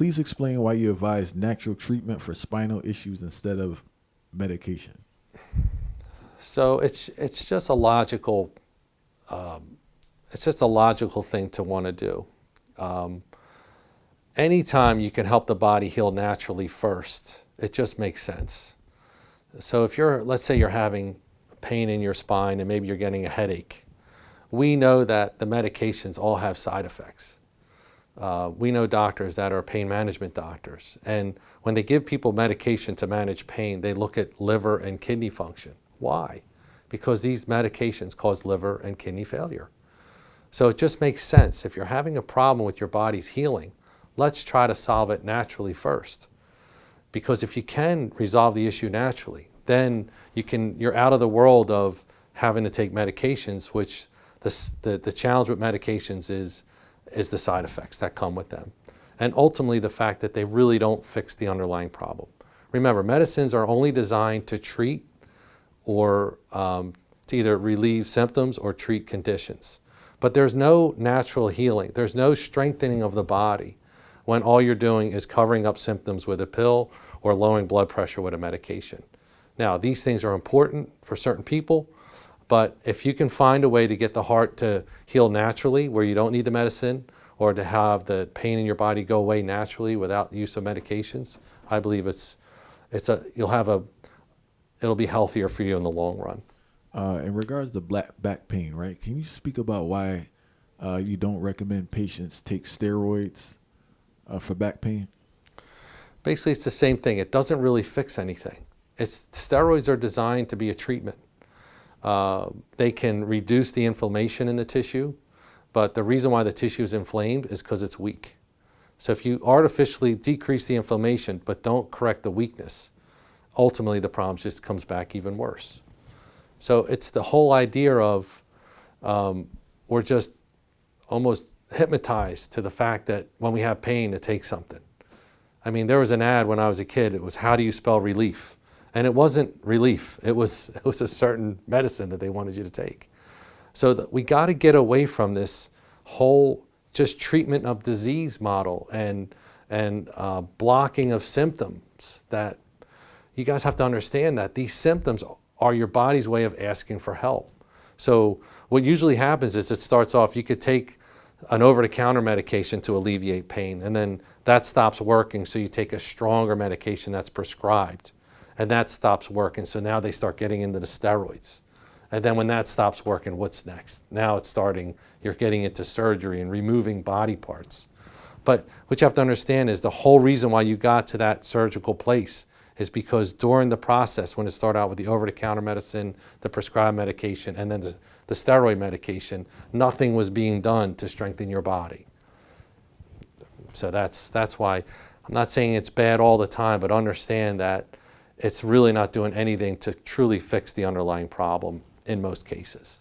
Please explain why you advise natural treatment for spinal issues instead of medication. So it's just a logical thing to want to do. Anytime you can help the body heal naturally first, it just makes sense. So if let's say you're having pain in your spine and maybe you're getting a headache, we know that the medications all have side effects. We know doctors that are pain management doctors, and when they give people medication to manage pain, they look at liver and kidney function. Why? Because these medications cause liver and kidney failure. So it just makes sense. If you're having a problem with your body's healing, let's try to solve it naturally first. Because if you can resolve the issue naturally, then you're out of the world of having to take medications, which the challenge with medications is the side effects that come with them. And ultimately the fact that they really don't fix the underlying problem. Remember, medicines are only designed to treat or to either relieve symptoms or treat conditions. But there's no natural healing. There's no strengthening of the body when all you're doing is covering up symptoms with a pill or lowering blood pressure with a medication. Now, these things are important for certain people, but if you can find a way to get the heart to heal naturally where you don't need the medicine, or to have the pain in your body go away naturally without the use of medications, I believe it'll be healthier for you in the long run. In regards to back pain, right? Can you speak about why you don't recommend patients take steroids for back pain? Basically, it's the same thing. It doesn't really fix anything. Steroids are designed to be a treatment. They can reduce the inflammation in the tissue, but the reason why the tissue is inflamed is because it's weak. So if you artificially decrease the inflammation but don't correct the weakness, ultimately the problem just comes back even worse. So it's the whole idea of we're just almost hypnotized to the fact that when we have pain to take something. I mean, there was an ad when I was a kid. It was, how do you spell relief? And it wasn't relief. It was a certain medicine that they wanted you to take. So we got to get away from this whole just treatment of disease model and blocking of symptoms. That you guys have to understand that these symptoms are your body's way of asking for help. So what usually happens is it starts off, you could take an over-the-counter medication to alleviate pain, and then that stops working, so you take a stronger medication that's prescribed, and that stops working, so now they start getting into the steroids. And then when that stops working, what's next? Now you're getting into surgery and removing body parts. But what you have to understand is the whole reason why you got to that surgical place is because during the process, when it started out with the over-the-counter medicine, the prescribed medication, and then the steroid medication, nothing was being done to strengthen your body. So that's why I'm not saying it's bad all the time, but understand that it's really not doing anything to truly fix the underlying problem in most cases.